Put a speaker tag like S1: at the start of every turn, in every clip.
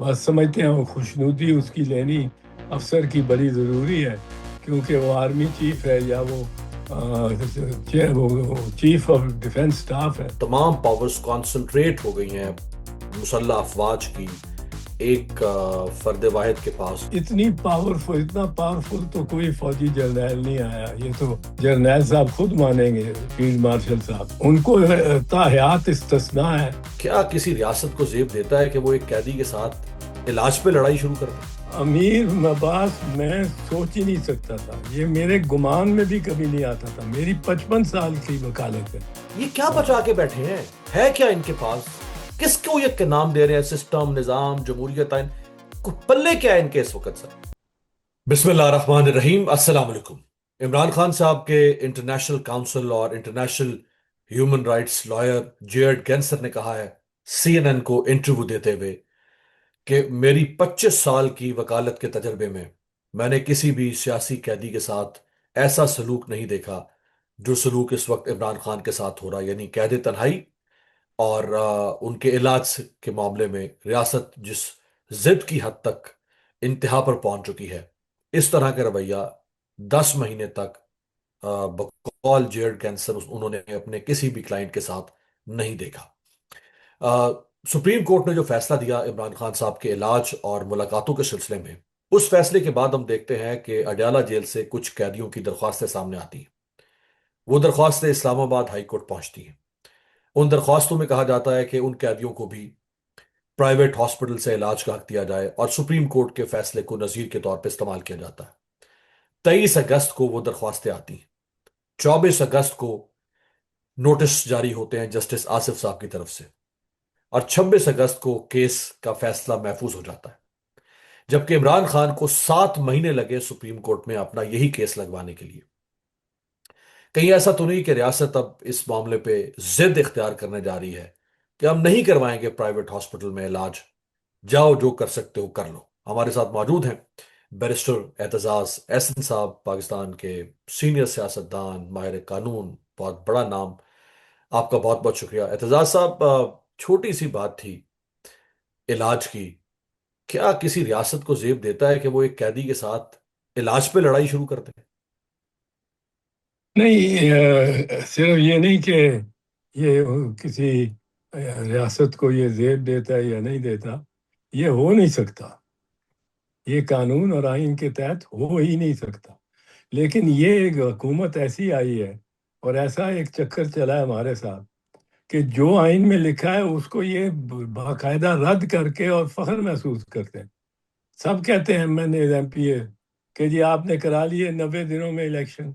S1: بس سمجھتے ہیں وہ خوشنودی اس کی لینی افسر کی بڑی ضروری ہے، کیونکہ وہ آرمی چیف ہے یا وہ چیف آف ڈیفنس سٹاف ہے۔
S2: تمام پاورز کانسنٹریٹ ہو گئی ہیں مسلح افواج کی ایک فرد واحد کے پاس۔
S1: اتنا پاورفل تو کوئی فوجی جرنیل نہیں آیا، یہ تو جرنیل صاحب خود مانیں گے، فیلڈ مارشل صاحب، ان کو تا حیات استثناء ہے۔
S2: کیا کسی ریاست کو زیب دیتا ہے کہ وہ ایک قیدی کے ساتھ علاج پہ لڑائی شروع کر دے؟
S1: امیر مباس میں سوچ ہی نہیں سکتا تھا، یہ میرے گمان میں بھی کبھی نہیں آتا تھا۔ میری 55 سال کی وکالت ہے۔
S2: یہ کیا بچا کے بیٹھے ہیں؟ ہے کیا ان کے پاس؟ کس کو یہ کے نام دے رہے ہیں؟ سسٹم، نظام، جمہوریت، آئین، پلے کیا ہے ان کے اس وقت سے؟ بسم اللہ الرحمن الرحیم۔ السلام علیکم۔ عمران خان صاحب کے انٹرنیشنل کاؤنسل اور international human rights lawyer Jared Genser نے کہا ہے سی این این کو انٹرویو دیتے ہوئے کہ میری 25 سال کی وکالت کے تجربے میں نے کسی بھی سیاسی قیدی کے ساتھ ایسا سلوک نہیں دیکھا جو سلوک اس وقت عمران خان کے ساتھ ہو رہا، یعنی قید تنہائی اور ان کے علاج کے معاملے میں ریاست جس ضد کی حد تک انتہا پر پہنچ چکی ہے، اس طرح کا رویہ 10 مہینے تک بقول جیرڈ کینسر انہوں نے اپنے کسی بھی کلائنٹ کے ساتھ نہیں دیکھا۔ سپریم کورٹ نے جو فیصلہ دیا عمران خان صاحب کے علاج اور ملاقاتوں کے سلسلے میں، اس فیصلے کے بعد ہم دیکھتے ہیں کہ اڈیالہ جیل سے کچھ قیدیوں کی درخواستیں سامنے آتی ہیں۔ وہ درخواستیں اسلام آباد ہائی کورٹ پہنچتی ہیں۔ ان درخواستوں میں کہا جاتا ہے کہ ان قیدیوں کو بھی پرائیویٹ ہاسپٹل سے علاج کا حق دیا جائے اور سپریم کورٹ کے فیصلے کو نظیر کے طور پہ استعمال کیا جاتا ہے۔ 23 اگست کو وہ درخواستیں آتی ہیں۔ 24 اگست کو نوٹس جاری ہوتے ہیں جسٹس آصف صاحب کی طرف سے، اور 26 اگست کو کیس کا فیصلہ محفوظ ہو جاتا ہے، جبکہ عمران خان کو 7 مہینے لگے سپریم کورٹ میں اپنا یہی کیس لگوانے کے لیے۔ کہیں ایسا تو نہیں کہ ریاست اب اس معاملے پہ ضد اختیار کرنے جا رہی ہے کہ ہم نہیں کروائیں گے پرائیویٹ ہاسپٹل میں علاج، جاؤ جو کر سکتے ہو کر لو؟ ہمارے ساتھ موجود ہیں بیرسٹر اعتزاز احسن صاحب، پاکستان کے سینئر سیاستدان، ماہر قانون، بہت بڑا نام۔ آپ کا بہت بہت شکریہ اعتزاز صاحب۔ چھوٹی سی بات تھی علاج کی، کیا کسی ریاست کو زیب دیتا ہے کہ وہ ایک قیدی کے ساتھ علاج پہ لڑائی شروع کر دے؟
S1: نہیں، صرف یہ نہیں کہ یہ کسی ریاست کو یہ زیب دیتا ہے یا نہیں دیتا، یہ ہو نہیں سکتا، یہ قانون اور آئین کے تحت ہو ہی نہیں سکتا۔ لیکن یہ ایک حکومت ایسی آئی ہے اور ایسا ایک چکر چلا ہے ہمارے ساتھ کہ جو آئین میں لکھا ہے اس کو یہ باقاعدہ رد کر کے اور فخر محسوس کرتے ہیں۔ سب کہتے ہیں میں نے ایم پی اے کہ جی آپ نے کرا لیے 90 دنوں میں الیکشن۔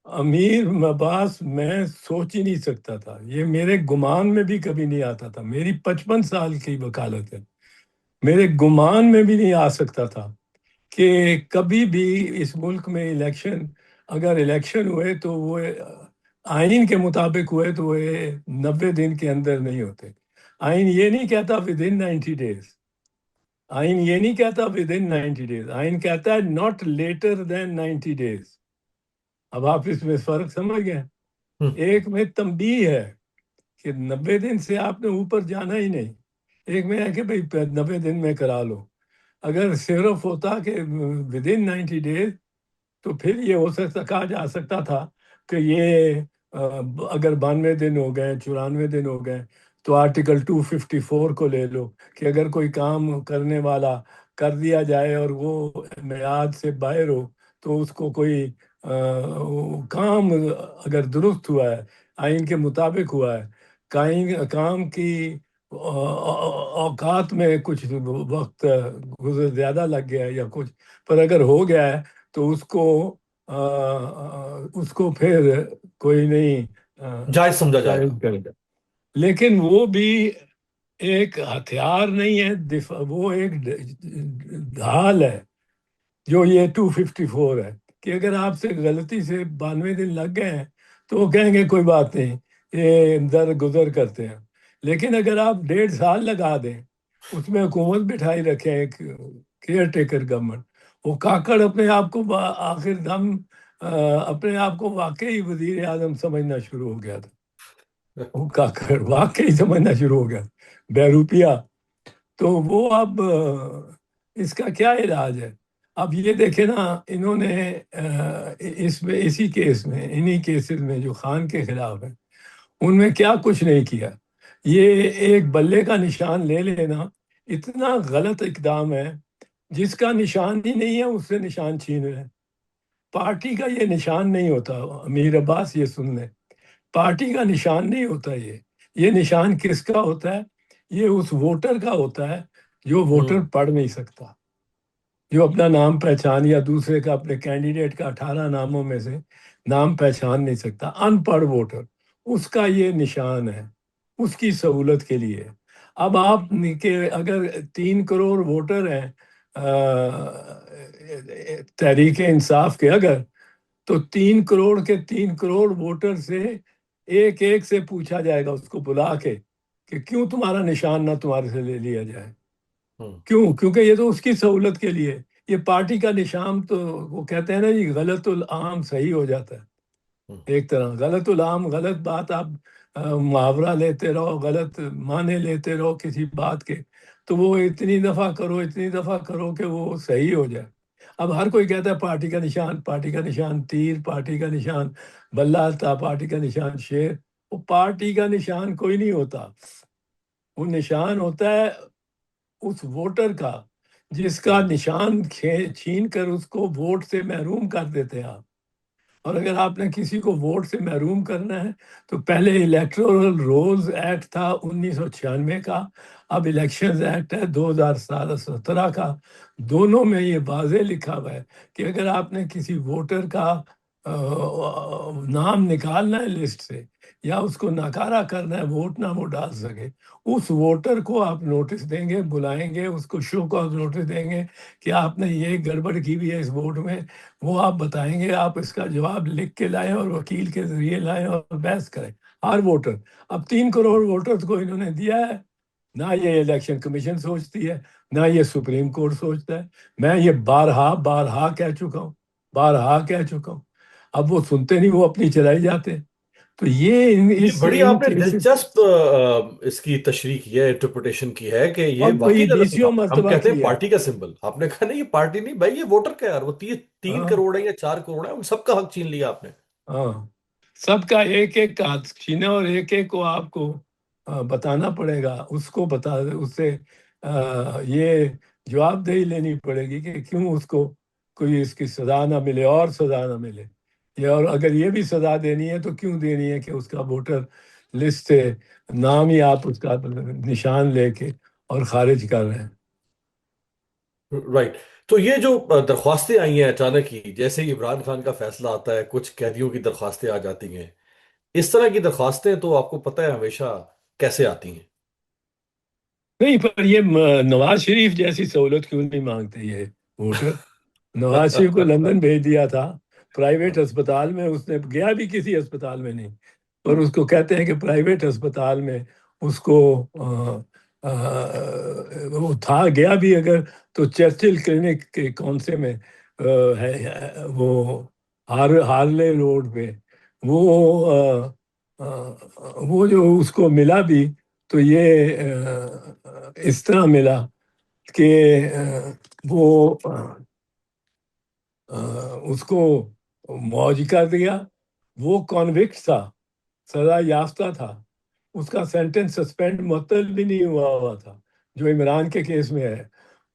S1: امیر مباس میں سوچ ہی نہیں سکتا تھا، یہ میرے گمان میں بھی کبھی نہیں آتا تھا۔ میری 55 سال کی وکالت ہے، میرے گمان میں بھی نہیں آ سکتا تھا کہ کبھی بھی اس ملک میں اگر الیکشن ہوئے تو وہ آئین کے مطابق ہوئے تو وہ 90 دن کے اندر نہیں ہوتے۔ آئین یہ نہیں کہتا within 90 days، آئین یہ نہیں کہتا within 90 days، آئین کہتا ہے not later than 90 days۔ اب آپ اس میں فرق سمجھ گئے؟ ایک میں تنبیہ ہے کہ 90 دن سے آپ نے اوپر جانا ہی نہیں، ایک میں ہے کہ بھئی 90 دن میں کرا لو۔ اگر صرف ہوتا کہ within 90 days تو پھر یہ ہو سکتا، کہا جا سکتا تھا کہ یہ اگر 92 دن ہو گئے، 94 دن ہو گئے تو آرٹیکل 254 کو لے لو کہ اگر کوئی کام کرنے والا کر دیا جائے اور وہ میعاد سے باہر ہو تو اس کو کوئی کام اگر درست ہوا ہے، آئین کے مطابق ہوا ہے، کام کی اوقات میں کچھ وقت گزر زیادہ لگ گیا یا کچھ، پر اگر ہو گیا ہے تو اس کو پھر کوئی نہیں
S2: جائز سمجھا جائے گا۔
S1: چیلنج کرے گا۔ لیکن وہ بھی ایک ہتھیار نہیں ہے دفاع، وہ ایک ڈھال ہے جو یہ 254 ہے کہ اگر آپ سے غلطی سے 92 دن لگ گئے ہیں تو وہ کہیں گے کوئی بات نہیں، یہ در گزر کرتے ہیں۔ لیکن اگر آپ 1.5 سال لگا دیں، اس میں حکومت بٹھائی رکھیں، ایک کیئر ٹیکر گورنمنٹ، وہ کاکڑ اپنے آپ کو آخر دم اپنے آپ کو واقعی وزیر اعظم سمجھنا شروع ہو گیا تھا۔ وہ کاکڑ واقعی سمجھنا شروع ہو گیا، بیروپیہ تو وہ اب اس کا کیا علاج ہے؟ اب یہ دیکھیں نا، انہوں نے اس میں، اسی کیس میں، انہی کیسز میں جو خان کے خلاف ہے، ان میں کیا کچھ نہیں کیا. یہ ایک بلے کا نشان لے لینا اتنا غلط اقدام ہے. جس کا نشان ہی نہیں ہے اس سے نشان چھین رہے ہیں. پارٹی کا یہ نشان نہیں ہوتا. امیر عباس یہ سن لیں، پارٹی کا نشان نہیں ہوتا. یہ نشان کس کا ہوتا ہے؟ یہ اس ووٹر کا ہوتا ہے جو ووٹر
S2: ہوں
S1: پڑھ نہیں سکتا، جو اپنا نام پہچان، یا دوسرے کا، اپنے کینڈیڈیٹ کا 18 ناموں میں سے نام پہچان نہیں سکتا، ان پڑھ ووٹر، اس کا یہ نشان ہے، اس کی سہولت کے لیے. اب آپ کے اگر 3 کروڑ ووٹر ہیں تحریک انصاف کے، اگر، تو 3 کروڑ کے 3 کروڑ ووٹر سے ایک ایک سے پوچھا جائے گا، اس کو بلا کے، کہ کیوں تمہارا نشان نہ تمہارے سے لے لیا جائے.
S2: ہوں
S1: کیوں؟ کیونکہ یہ تو اس کی سہولت کے لیے. یہ پارٹی کا نشان تو وہ کہتے ہیں نا جی، غلط العام صحیح ہو جاتا ہے.
S2: ہوں
S1: ایک طرح غلط العام، غلط بات آپ محاورہ لیتے رہو، غلط معنی لیتے رہو کسی بات کے، تو وہ اتنی دفعہ کرو، اتنی دفعہ کرو کہ وہ صحیح ہو جائے. اب ہر کوئی کہتا ہے پارٹی کا نشان، پارٹی کا نشان تیر، پارٹی کا نشان بلہ تھا، پارٹی کا نشان شیر. وہ پارٹی کا نشان کوئی نہیں ہوتا. وہ نشان ہوتا ہے اس ووٹر کا، جس کا
S2: ہوں
S1: نشان چھین کر اس کو ووٹ سے محروم کر دیتے ہیں آپ. اور اگر آپ نے کسی کو ووٹ سے محروم کرنا ہے تو پہلے الیکٹورل رولز ایکٹ تھا 1996 کا، اب الیکشنز ایکٹ ہے 2017 کا. دونوں میں یہ واضح لکھا ہوا ہے کہ اگر آپ نے کسی ووٹر کا نام نکالنا ہے لسٹ سے، یا اس کو ناکارہ کرنا ہے، ووٹ نہ وہ ڈال سکے، اس ووٹر کو آپ نوٹس دیں گے، بلائیں گے، اس کو شو کاز نوٹس دیں گے کہ آپ نے یہ گڑبڑ کی ہوئی ہے اس ووٹ میں. وہ آپ بتائیں گے، آپ اس کا جواب لکھ کے لائیں اور وکیل کے ذریعے لائیں اور بحث کریں. ہر ووٹر. اب 3 کروڑ ووٹر کو انہوں نے دیا ہے. نہ یہ الیکشن کمیشن سوچتی ہے، نہ یہ سپریم کورٹ سوچتا ہے. میں یہ بارہا بارہا کہہ چکا ہوں، بارہا کہہ چکا ہوں. اب وہ سنتے نہیں، وہ اپنی چلائی جاتے ہیں. تو یہ
S2: یہ بڑی
S1: ان
S2: آپ نے
S1: کیسز.
S2: دلچسپ اس کی تشریح کی ہے، انٹرپریٹیشن کی ہے کہ یہ
S1: اب
S2: واقعی
S1: وہی
S2: غلط ہوا.
S1: 20
S2: ہم
S1: مرتبہ
S2: کہتے ہیں
S1: کی ہے.
S2: پارٹی کا سمبل، آپ نے کہا نہیں یہ پارٹی نہیں بھائی، یہ ووٹر کا ہے یار. وہ تین
S1: ہاں
S2: کروڑ ہے یا 4 کروڑ ہے، ان سب کا حق چھین لیا آپ نے.
S1: ہاں، سب کا ایک ایک کا چھینا، اور ایک ایک کو آپ کو بتانا پڑے گا. اس کو اس سے یہ جواب دہی لینی پڑے گی کہ کیوں اس کو کوئی اس کی سزا نہ ملے، اور سزا نہ ملے. اور اگر یہ بھی سزا دینی ہے تو کیوں دینی ہے کہ اس کا ووٹر لسٹ سے نام ہی آپ اس کا نشان لے کے اور خارج کر رہے ہیں.
S2: رائٹ. تو یہ جو درخواستیں آئی ہیں اچانک ہی، جیسے ہی عمران خان کا فیصلہ آتا ہے کچھ قیدیوں کی درخواستیں آ جاتی ہیں. اس طرح کی درخواستیں تو آپ کو پتہ ہے ہمیشہ کیسے آتی ہیں.
S1: نہیں، پر یہ نواز شریف جیسی سہولت کیوں نہیں مانگتے یہ ووٹر؟ نواز شریف کو لندن بھیج دیا تھا پرائیویٹ اسپتال میں، اس نے گیا بھی کسی اسپتال میں نہیں، اور اس کو کہتے ہیں کہ پرائیویٹ اسپتال میں اس کو وہ تھا، گیا بھی اگر تو چرچل کلینک کے کون سے میں وہ ہارلے روڈ پہ، وہ وہ جو اس کو ملا بھی تو یہ اس طرح ملا کہ وہ اس کو معاج کر دیا. وہ کانوکٹ تھا، سزا یافتہ تھا. اس کا سینٹنس سسپینڈ معطل بھی نہیں ہوا تھا، جو عمران کے کیس میں ہے.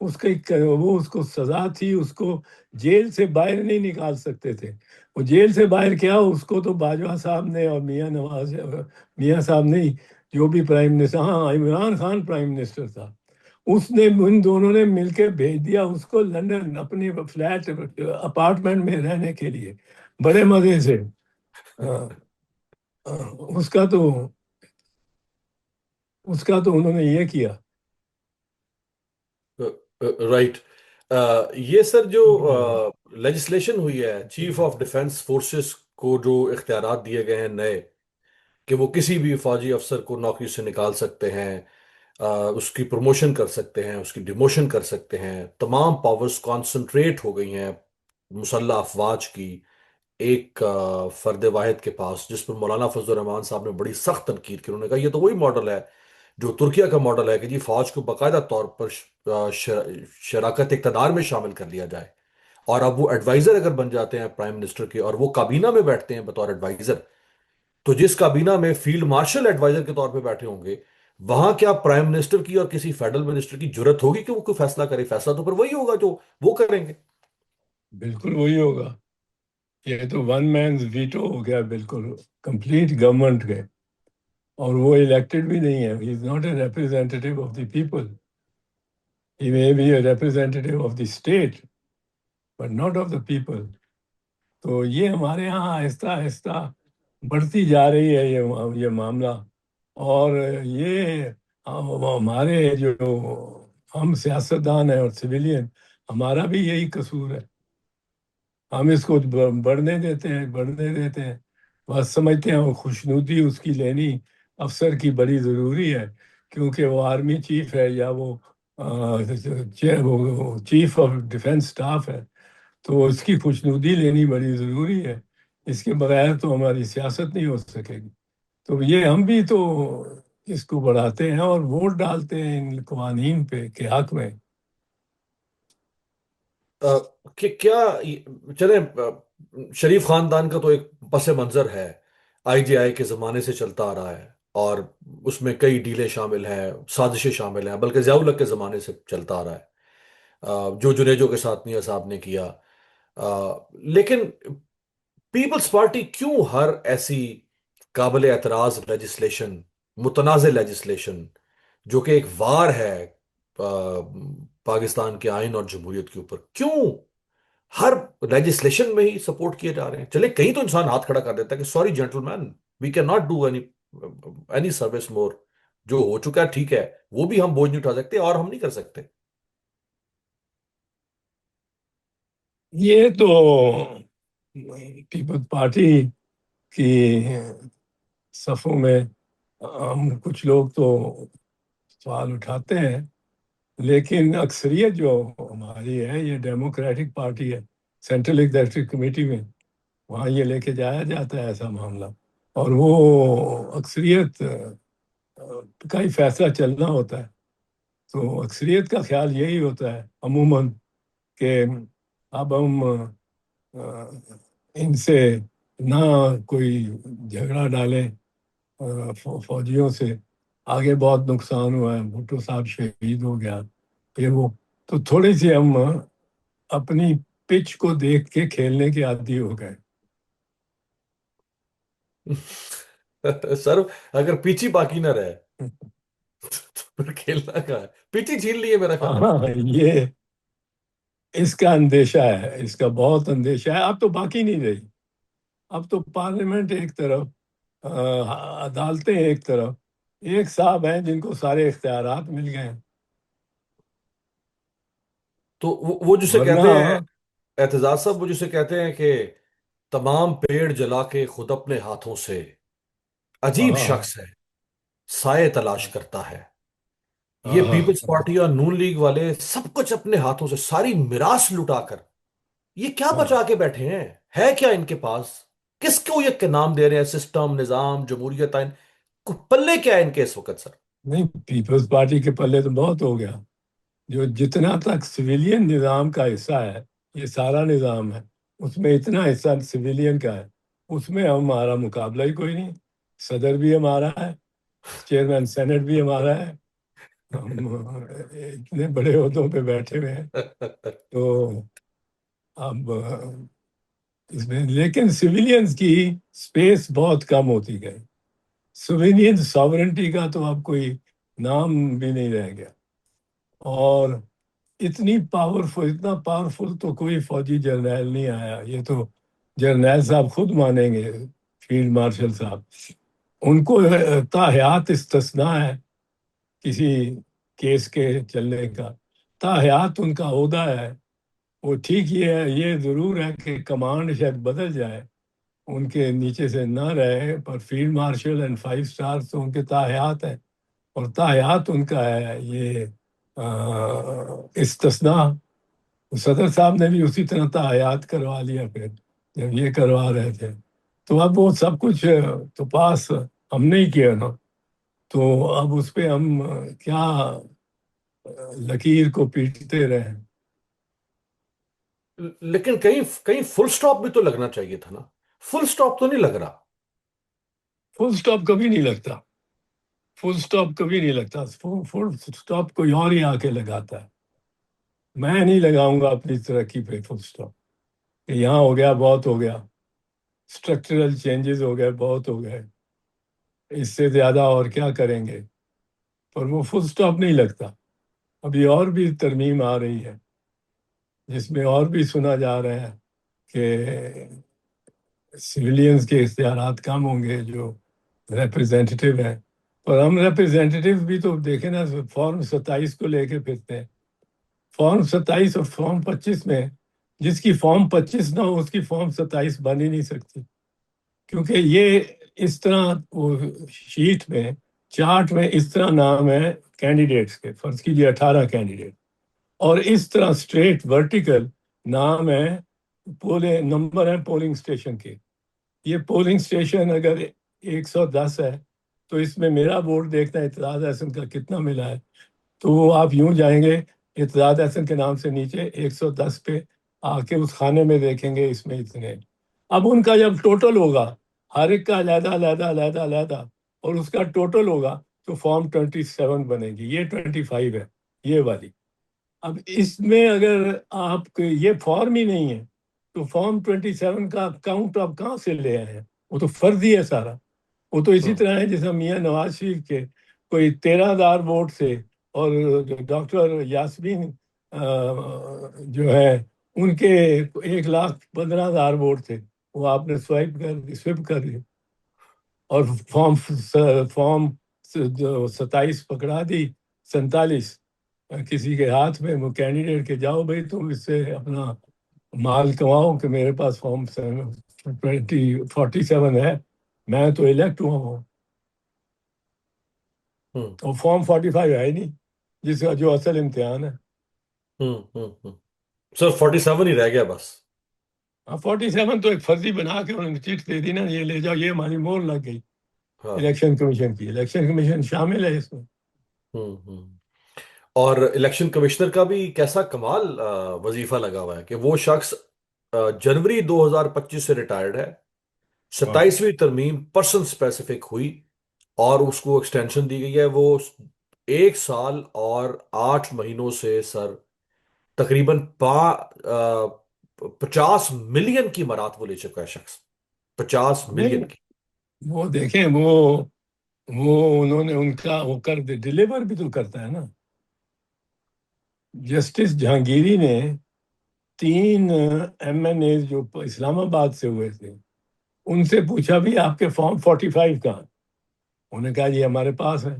S1: اس کو سزا تھی، اس کو جیل سے باہر نہیں نکال سکتے تھے. وہ جیل سے باہر کیا، اس کو تو باجوہ صاحب نے اور میاں صاحب نہیں، جو بھی پرائم منسٹر، ہاں عمران خان پرائم منسٹر تھا، اس نے، ان دونوں نے مل کے بھیج دیا اس کو لندن اپنی فلیٹ اپارٹمنٹ میں رہنے کے لیے، بڑے مزے سے. ہاں، اس کا تو انہوں نے یہ کیا.
S2: رائٹ. یہ سر جو لیجسلیشن ہوئی ہے، چیف آف ڈیفنس فورسز کو جو اختیارات دیے گئے ہیں نئے، کہ وہ کسی بھی فوجی افسر کو نوکری سے نکال سکتے ہیں، اس کی پروموشن کر سکتے ہیں، اس کی ڈیموشن کر سکتے ہیں. تمام پاورز کانسنٹریٹ ہو گئی ہیں مسلح افواج کی ایک فرد واحد کے پاس، جس پر مولانا فضل الرحمان صاحب نے بڑی سخت تنقید کی. انہوں نے کہا یہ تو وہی ماڈل ہے جو ترکیہ کا ماڈل ہے کہ جی فوج کو باقاعدہ طور پر شراکت اقتدار میں شامل کر لیا جائے، اور اب وہ ایڈوائزر اگر بن جاتے ہیں پرائم منسٹر کے اور وہ کابینہ میں بیٹھتے ہیں بطور ایڈوائزر، تو جس کابینہ میں فیلڈ مارشل ایڈوائزر کے طور پہ بیٹھے ہوں گے، وہاں کیا پرائم منسٹر کی اور کسی فیڈرل منسٹر کی جرت ہوگی کہ وہ کوئی فیصلہ کرے؟ فیصلہ تو پھر وہی ہوگا جو وہ کریں گے۔
S1: بالکل وہی ہوگا. یہ تو ون مینز ویٹو ہو گیا بالکل کمپلیٹ گورنمنٹ کے. اور وہ الیکٹڈ بھی نہیں ہے. He is not a representative of the people. He may be a representative of the state but not of the people. تو یہ ہمارے یہاں آہستہ آہستہ بڑھتی جا رہی ہے یہ معاملہ. اور یہ ہمارے جو ہم سیاستدان ہیں اور سویلین، ہمارا بھی یہی قصور ہے. ہم اس کو بڑھنے دیتے ہیں. بس سمجھتے ہیں وہ خوشنودی اس کی لینی افسر کی بڑی ضروری ہے، کیونکہ وہ آرمی چیف ہے یا وہ چیف آف ڈیفنس اسٹاف ہے، تو اس کی خوشنودی لینی بڑی ضروری ہے. اس کے بغیر تو ہماری سیاست نہیں ہو سکے گی. تو یہ ہم بھی تو اس کو بڑھاتے ہیں اور ووٹ ڈالتے ہیں ان قوانین پہ کے حق میں.
S2: کہ کیا چلے، شریف خاندان کا تو ایک پس منظر ہے، آئی جے آئی کے زمانے سے چلتا آ رہا ہے، اور اس میں کئی ڈیلیں شامل ہیں، سازشیں شامل ہیں، بلکہ ضیاء الحق کے زمانے سے چلتا آ رہا ہے، جو جنیجو کے ساتھ میاں صاحب نے کیا. لیکن پیپلز پارٹی کیوں ہر ایسی قابل اعتراض لیجسلیشن، متنازع لیجسلیشن، جو کہ ایک وار ہے آ، پاکستان کے آئین اور جمہوریت کے اوپر، کیوں ہر لیجسلیشن میں ہی سپورٹ کیے جا رہے ہیں؟ چلے کہیں تو انسان ہاتھ کھڑا کر دیتا ہے کہ sorry gentleman, we can not do any service more, جو ہو چکا ہے ٹھیک ہے، وہ بھی ہم بوجھ نہیں اٹھا سکتے اور ہم نہیں کر سکتے.
S1: یہ تو پیپل پارٹی کی صفوں میں ہم کچھ لوگ تو سوال اٹھاتے ہیں، لیکن اکثریت جو ہماری ہے یہ ڈیموکریٹک پارٹی ہے. سینٹرل ایگزیکٹو کمیٹی میں وہاں یہ لے کے جایا جاتا ہے ایسا معاملہ، اور وہ اکثریت کا ہی فیصلہ چلنا ہوتا ہے. تو اکثریت کا خیال یہی ہوتا ہے عموماً کہ اب ہم ان سے نہ کوئی جھگڑا ڈالیں فوجیوں سے. آگے بہت نقصان ہوا ہے، بھٹو صاحب شہید ہو گیا، پھر وہ تو تھوڑی سی ہم اپنی پچ کو دیکھ کے کھیلنے کے عادی ہو گئے.
S2: سر اگر پیچھی باقی نہ رہے تو پھر کھیلنا کہاں ہے؟ پیچھی چھین لی ہے میرا خیال ہے.
S1: ہاں یہ اس کا اندیشہ ہے، اس کا بہت اندیشہ ہے. اب تو باقی نہیں رہی. اب تو پارلیمنٹ ایک طرف، عدالتیں ایک طرف، ایک صاحب ہیں جن کو سارے اختیارات مل گئے ہیں.
S2: تو وہ جسے
S1: ورنہ
S2: کہتے ہیں، اعتزاز صاحب، وہ جسے کہتے ہیں کہ تمام پیڑ جلا کے خود اپنے ہاتھوں سے، عجیب
S1: ہاں
S2: شخص ہے، سائے تلاش کرتا ہے. یہ
S1: ہاں
S2: پیپلز پارٹی اور نون لیگ والے سب کچھ اپنے ہاتھوں سے، ساری میراث لٹا کر، یہ کیا
S1: ہاں.
S2: بچا کے بیٹھے ہیں؟ ہے کیا ان کے پاس؟ کس کو یہ نام دے رہے ہیں؟ سسٹم، نظام، جمہوریت، آئین، پلے کیا ہے ان کے اس وقت سر؟
S1: نہیں، پیپلز پارٹی کے پلے تو بہت ہو گیا. جو جتنا تک سویلین نظام کا حصہ ہے، یہ سارا نظام ہے، اس میں اتنا حصہ سویلین کا ہے. اس میں ہمارا مقابلہ ہی کوئی نہیں. صدر بھی ہمارا ہے، چیئرمین سینٹ بھی ہمارا ہے. ہم اتنے بڑے عہدوں پہ بیٹھے ہوئے ہیں. تو اب اس میں لیکن سویلینز کی سپیس بہت کم ہوتی گئی. سویلین ساورنٹی کا تو اب کوئی نام بھی نہیں رہ گیا. اور اتنا پاورفل تو کوئی فوجی جرنیل نہیں آیا. یہ تو جرنیل صاحب خود مانیں گے، فیلڈ مارشل صاحب. ان کو تاحیات استثناء ہے کسی کیس کے چلنے کا. تاحیات ان کا عہدہ ہے. وہ ٹھیک یہ ضرور ہے کہ کمانڈ شاید بدل جائے، ان کے نیچے سے نہ رہے، پر فیلڈ مارشل اینڈ 5 اسٹار تو ان کے تاحیات ہیں. اور تاحیات ان کا ہے یہ استثناء. صدر صاحب نے بھی اسی طرح تاحیات کروا لیا پھر جب یہ کروا رہے تھے. تو اب وہ سب کچھ تو پاس ہم نے ہی کیا نا. تو اب اس پہ ہم کیا لکیر کو پیٹتے رہیں؟
S2: لیکن کہیں کہیں فل سٹاپ بھی تو لگنا چاہیے تھا نا. فل سٹاپ تو نہیں لگ رہا.
S1: فل سٹاپ کبھی نہیں لگتا. فل سٹاپ کبھی نہیں لگتا. فل سٹاپ کوئی اور ہی آ کے لگاتا ہے. میں نہیں لگاؤں گا اپنی ترقی پہ فل سٹاپ کہ یہاں ہو گیا بہت ہو گیا، اسٹرکچرل چینجز ہو گئے بہت ہو گئے، اس سے زیادہ اور کیا کریں گے. پر وہ فل سٹاپ نہیں لگتا. ابھی اور بھی ترمیم آ رہی ہے جس میں اور بھی سنا جا رہا ہے کہ سویلینز کے اختیارات کم ہوں گے جو ریپرزینٹیو ہیں. پر ہم ریپرزینٹیو بھی تو دیکھیں نا، فارم 27 کو لے کے پھرتے ہیں. فارم 27 اور فارم 25 میں جس کی فارم 25 نہ ہو اس کی فارم 27 بن ہی نہیں سکتی، کیونکہ یہ اس طرح وہ شیٹ میں چارٹ میں اس طرح نام ہے کینڈیڈیٹس کے، فرض کیجیے 18 کینڈیڈیٹ، اور اس طرح اسٹریٹ ورٹیکل نام ہے نمبر ہے پولنگ اسٹیشن کے. یہ پولنگ اسٹیشن اگر 110 ہے تو اس میں میرا ووٹ دیکھنا ہے اعتراض احسن کا کتنا ملا ہے، تو وہ آپ یوں جائیں گے اعتراض احسن کے نام سے نیچے 110 پہ آ کے اس خانے میں دیکھیں گے اس میں اتنے. اب ان کا جب ٹوٹل ہوگا، ہر ایک کا علیحدہ علیحدہ علیحدہ علیحدہ، اور اس کا ٹوٹل ہوگا تو فارم 27 بنے گی. یہ 25 ہے یہ والی. اب اس میں اگر آپ کے یہ فارم ہی نہیں ہے تو فارم 27 کا کاؤنٹ آپ کہاں سے لے آئے ہیں؟ وہ تو فرضی ہے سارا. وہ تو اسی
S2: ہوں
S1: طرح ہے جیسے میاں نواز شریف کے کوئی 13,000 ووٹ سے، اور ڈاکٹر یاسمین جو ہے ان کے 1,15,000 ووٹ تھے، وہ آپ نے سوائپ کر دی اور فارم فارم 27 پکڑا دی، 47 کسی کے ہاتھ میں، وہ کینڈیڈیٹ کے جاؤ بھائی تم اس سے اپنا مال کماؤ کہ میرے پاس فارم 47 ہے، میں تو الیکٹ ہوا ہوں.
S2: ہوں
S1: تو فارم 45 ہے ہی نہیں جس کا جو اصل امتحان ہے.
S2: ہوں. سر 47 ہی رہ گیا بس.
S1: 47 تو ایک فرضی بنا کے انہوں نے چٹ دے دی نا، یہ لے جاؤ، یہ ہماری مور لگ گئی
S2: ہاں.
S1: الیکشن کمیشن کی. الیکشن کمیشن شامل ہے اس میں.
S2: ہوں. اور الیکشن کمشنر کا بھی کیسا کمال وظیفہ لگا ہوا ہے کہ وہ شخص جنوری 2025 سے ریٹائرڈ ہے.
S1: ہاں
S2: 27ویں ترمیم پرسن اسپیسیفک ہوئی اور اس کو ایکسٹینشن دی گئی ہے. وہ 1 سال اور 8 مہینوں سے سر تقریباً 50 ملین کی مرات وہ لے چکا ہے شخص. 50 ملین
S1: نہیں،
S2: کی.
S1: وہ دیکھیں وہ انہوں نے ان کا وہ کر دے ڈلیور بھی تو کرتا ہے نا. جسٹس جہانگیری نے 3 MNA جو اسلام آباد سے ہوئے تھے ان سے پوچھا بھی آپ کے فارم 45 کہاں؟ انہوں نے کہا یہ ہمارے پاس ہے.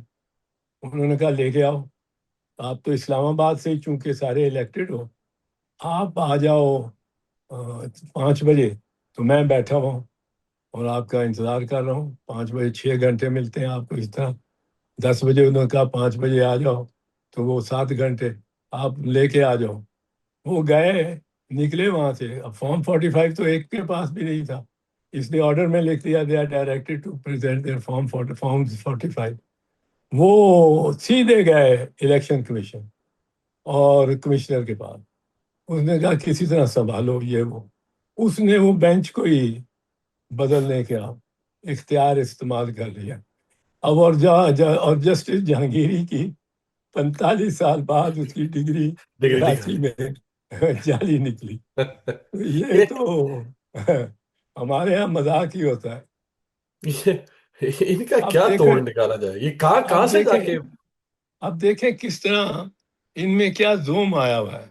S1: انہوں نے کہا لے کے آؤ. آپ تو اسلام آباد سے ہی چونکہ سارے الیکٹڈ ہو، آپ آ جاؤ 5 بجے، تو میں بیٹھا ہوں اور آپ کا انتظار کر رہا ہوں. 5 بجے 6 گھنٹے ملتے ہیں آپ کو اس طرح. 10 بجے انہوں نے کہا 5 بجے آ جاؤ، تو وہ 7 گھنٹے آپ لے کے آ جاؤ. وہ گئے، نکلے وہاں سے. اب فارم 45 تو ایک کے پاس بھی نہیں تھا، اس لیے آرڈر میں لکھ دیا، they are directed to present their form 45. وہ سیدھے گئے الیکشن کمیشن اور کمشنر کے پاس. اس نے کہا کسی طرح سنبھالو یہ وہ. اس نے وہ بینچ کو ہی بدلنے کا اختیار استعمال کر لیا. اب اور جسٹس جہانگیری کی 45 سال بعد اس کی ڈگری
S2: ڈگری
S1: کراچی
S2: نکالی.
S1: میں جعلی نکلی. یہ
S2: یہ
S1: تو ہمارے یہاں مذاق ہی ہوتا ہے.
S2: ان کا
S1: اب
S2: کیا توڑ
S1: دیکھیں
S2: نکالا جائے؟ یہ کہاں کہاں
S1: اب
S2: سے جا
S1: دیکھیں
S2: کے.
S1: اب دیکھیں کس طرح ان میں کیا زوم آیا ہوا ہے.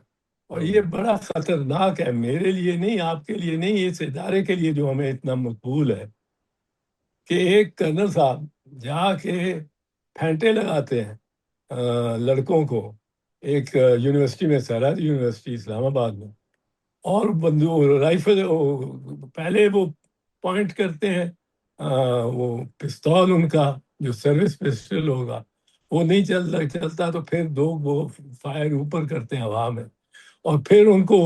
S1: اور یہ بڑا خطرناک ہے، میرے لیے نہیں، آپ کے لیے نہیں، اس ادارے کے لیے جو ہمیں اتنا مقبول ہے کہ ایک کرنل صاحب جا کے پھینٹے لگاتے ہیں لڑکوں کو ایک یونیورسٹی میں، سرحد یونیورسٹی اسلام آباد میں، اور بندوق رائفل پہلے وہ پوائنٹ کرتے ہیں وہ پستول ان کا جو سروس پسٹل ہوگا وہ نہیں چلتا تو پھر 2 وہ فائر اوپر کرتے ہیں ہوا میں، اور پھر ان کو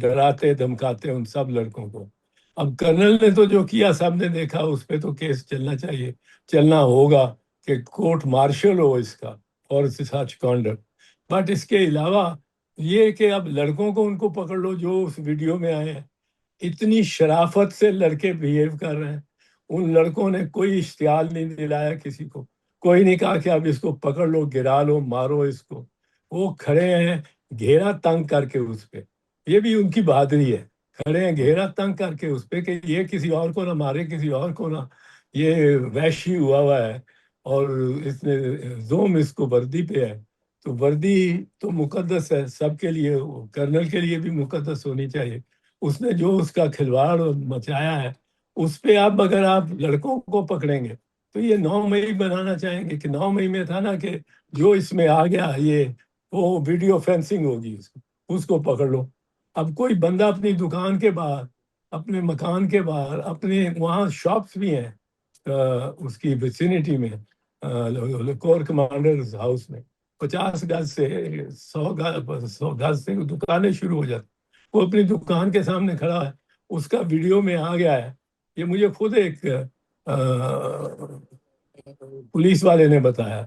S1: ڈراتے دھمکاتے ان سب لڑکوں کو. اب کرنل نے تو جو کیا سب نے دیکھا، اس پہ تو کیس چلنا چاہیے، چلنا ہوگا کہ کورٹ مارشل ہو اس کا اور سچ کانڈکٹ. بٹ اس کے علاوہ یہ کہ اب لڑکوں کو ان کو پکڑ لو جو اس ویڈیو میں آئے ہیں. اتنی شرافت سے لڑکے بہیو کر رہے ہیں. ان لڑکوں نے کوئی اشتعال نہیں دلایا کسی کو. کوئی نہیں کہا کہ اب اس کو پکڑ لو، گرا لو، مارو اس کو. وہ کھڑے ہیں گھیرا تنگ کر کے اس پہ. یہ بھی ان کی بہادری ہے. کھڑے ہیں گھیرا تنگ کر کے اس پہ کہ یہ کسی اور کو نہ مارے، کسی اور کو نہ. یہ وحشی ہوا ہے اور اس نے زوم اس کو وردی پہ ہے. تو وردی تو مقدس ہے سب کے لیے، کرنل کے لیے بھی مقدس ہونی چاہیے. اس نے جو اس کا کھلواڑ مچایا ہے اس پہ اب اگر آپ لڑکوں کو پکڑیں گے تو یہ 9 مئی بنانا چاہیں گے کہ 9 مئی میں تھا نا کہ جو اس میں آ گیا یہ وہ ویڈیو فینسنگ ہوگی، اس کو پکڑ لو. اب کوئی بندہ اپنی دکان کے باہر، اپنے مکان کے باہر، اپنے وہاں شاپس بھی ہیں اس کی ویسینٹی میں، کور کمانڈر ہاؤس میں 50 گز سے 100 گز سے دکانیں شروع ہو جاتی. وہ اپنی دکان کے سامنے کھڑا ہے، اس کا ویڈیو میں آ گیا ہے. یہ مجھے خود ایک پولیس والے نے بتایا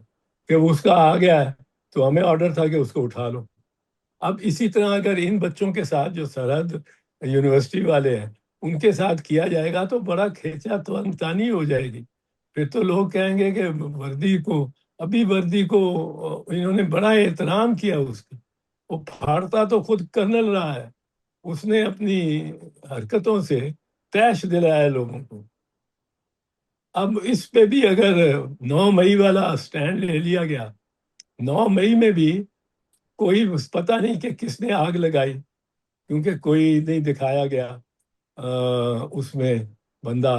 S1: کہ اس کا آ گیا ہے تو ہمیں آرڈر تھا کہ اس کو اٹھا لو. اب اسی طرح اگر ان بچوں کے ساتھ جو سرحد یونیورسٹی والے ہیں ان کے ساتھ کیا جائے گا تو بڑا کھینچا تانی ہو جائے گی. پھر تو لوگ کہیں گے کہ وردی کو، ابھی وردی کو انہوں نے بڑا احترام کیا اس کا. وہ پھاڑتا تو خود کرنل رہا ہے، اس نے اپنی حرکتوں سے تیش دلایا لوگوں کو. اب اس پہ بھی اگر 9 مئی والا سٹینڈ لے لیا گیا، 9 مئی میں بھی کوئی پتہ نہیں کہ کس نے آگ لگائی، کیونکہ کوئی نہیں دکھایا گیا اس میں بندہ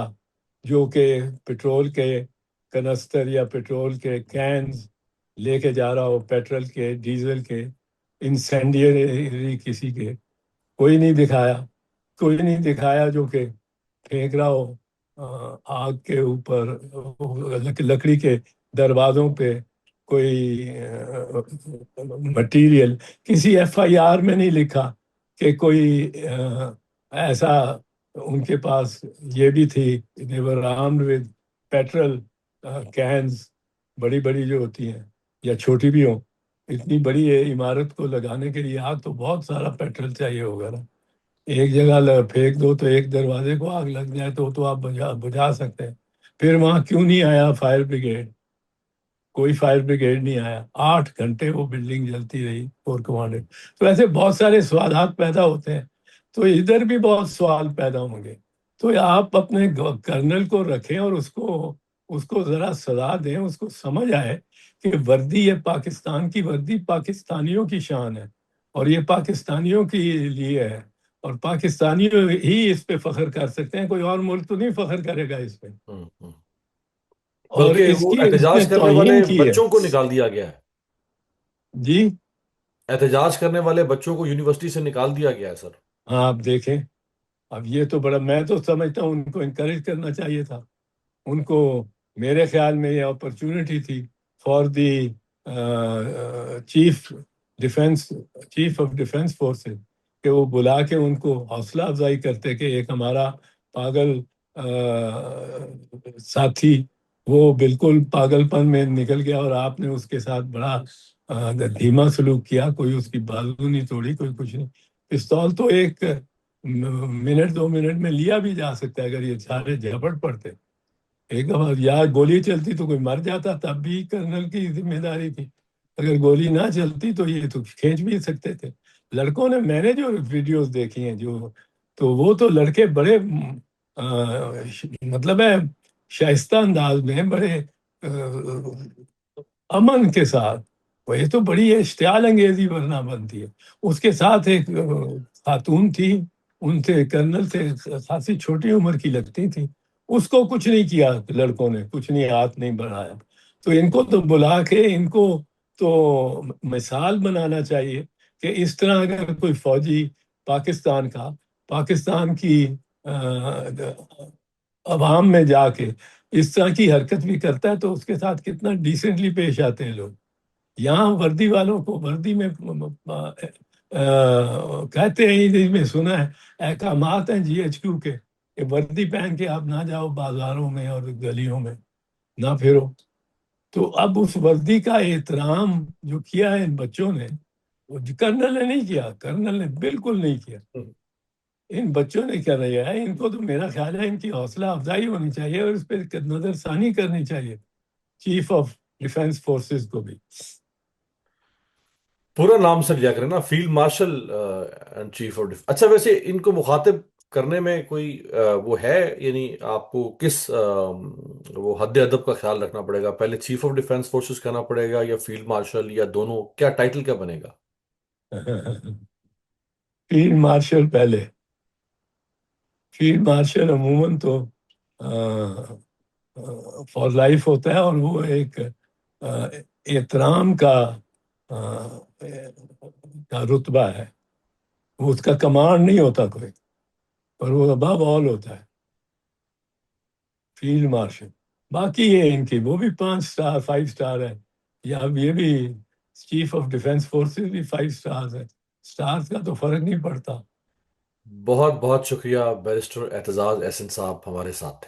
S1: جو کہ پٹرول کے کنستر یا پٹرول کے کینز لے کے جا رہا ہو، پیٹرول کے، ڈیزل کے، انسینڈیری کسی کے. کوئی نہیں دکھایا. کوئی نہیں دکھایا جو کہ پھینک رہا ہو آگ کے اوپر، لکڑی کے دروازوں پہ کوئی مٹیریل. کسی FIR میں نہیں لکھا کہ کوئی ایسا ان کے پاس یہ بھی تھی. they were armed with petrol cans، بڑی بڑی جو ہوتی ہیں یا چھوٹی بھی ہوں. اتنی بڑی عمارت کو لگانے کے لیے آگ تو بہت سارا پیٹرول چاہیے ہوگا نا. ایک جگہ پھینک دو تو ایک دروازے کو آگ لگ جائے تو آپ بجھا سکتے ہیں. پھر وہاں کیوں نہیں آیا فائر بریگیڈ؟ کوئی فائر بریگیڈ نہیں آیا. 8 گھنٹے وہ بلڈنگ جلتی رہی کور کمانڈر. تو ایسے بہت سارے سوالات پیدا ہوتے ہیں. تو ادھر بھی بہت سوال پیدا ہوں گے. تو آپ اپنے کرنل کو رکھیں اور اس کو ذرا سزا دیں، اس کو سمجھ آئے کہ وردی، یہ پاکستان کی وردی پاکستانیوں کی شان ہے اور یہ پاکستانیوں کے لیے ہے اور پاکستانی ہی اس پہ فخر کر سکتے ہیں. کوئی اور ملک تو نہیں فخر کرے گا اس پہ. اور
S2: بلکہ
S1: اس
S2: وہ
S1: کی اس نے
S2: احتجاج کرنے والے
S1: توہین کی ہے.
S2: بچوں کو نکال دیا گیا ہے.
S1: جی
S2: احتجاج کرنے والے بچوں کو یونیورسٹی سے نکال دیا گیا ہے سر.
S1: ہاں آپ دیکھیں. اب یہ تو بڑا، میں تو سمجھتا ہوں ان کو انکریج کرنا چاہیے تھا. ان کو میرے خیال میں یہ اپرچونٹی تھی for the chief chief of defence forces کہ وہ بلا کے ان کو حوصلہ افزائی کرتے کہ ایک ہمارا پاگل ساتھی وہ بالکل پاگل پن میں نکل گیا اور آپ نے اس کے ساتھ بڑا دھیما سلوک کیا. کوئی اس کی بازو نہیں توڑی، کوئی کچھ نہیں. پستول تو ایک منٹ 2 منٹ میں لیا بھی جا سکتا ہے اگر یہ سارے جھپٹ پڑتے. ایک دفعہ یا گولی چلتی تو کوئی مر جاتا، تب بھی کرنل کی ذمہ داری تھی. اگر گولی نہ چلتی تو یہ تو کھینچ بھی سکتے تھے. لڑکوں نے، میں نے جو ویڈیوز دیکھی ہیں جو، تو وہ تو لڑکے بڑے مطلب ہے شائستہ انداز میں، بڑے امن کے ساتھ. وہ یہ تو بڑی اشتعال انگیزی ورنہ بنتی ہے. اس کے ساتھ ایک خاتون تھی، ان سے کرنل سے خاصی چھوٹی عمر کی لگتی تھی. اس کو کچھ نہیں کیا، لڑکوں نے کچھ نہیں، ہاتھ نہیں بڑھایا. تو ان کو تو بلا کے ان کو تو مثال بنانا چاہیے کہ اس طرح اگر کوئی فوجی پاکستان کا، پاکستان کی عوام میں جا کے اس طرح کی حرکت بھی کرتا ہے تو اس کے ساتھ کتنا ڈیسنٹلی پیش آتے ہیں لوگ. یہاں وردی والوں کو وردی میں کہتے ہیں، میں سنا ہے احکامات ہیں GHQ کے کہ وردی پہن کے آپ نہ جاؤ بازاروں میں اور گلیوں میں، نہ پھرو. تو اب اس وردی کا احترام جو کیا ہے ان بچوں نے، وہ کرنل نے نہیں کیا، کرنل نے بالکل نہیں کیا، ان بچوں نے کیا رہا ہے. ان کو تو میرا خیال ہے ان کی حوصلہ افزائی ہونی چاہیے اور اس پہ نظر ثانی کرنی چاہیے چیف آف ڈیفense فورسز کو بھی.
S2: پورا نام سے لیا کریں نا، field marshal and chief of defence. اچھا ویسے ان کو مخاطب کرنے میں کوئی وہ ہے، یعنی آپ کو کس وہ حد ادب کا خیال رکھنا پڑے گا؟ پہلے چیف آف ڈیفenس فورسز کہنا پڑے گا یا فیلڈ مارشل یا دونوں؟ کیا ٹائٹل کیا بنے گا؟
S1: فیلڈ مارشل پہلے. فیلڈ مارشل عموماً تو فار لائف ہوتا ہے، اور وہ ایک احترام کا رتبہ ہے. وہ اس کا کمانڈ نہیں ہوتا کوئی، پر وہ اباب آل ہوتا ہے فیلڈ مارشل. باقی یہ ان کی وہ بھی 5 اسٹار 5 اسٹار ہے، یا اب یہ بھی چیف آف ڈیفense فورسز بھی 5 اسٹار ہے. اسٹارز کا تو فرق نہیں پڑتا.
S2: بہت بہت شکریہ بیرسٹر اعتزاز احسن صاحب، ہمارے ساتھ تھے.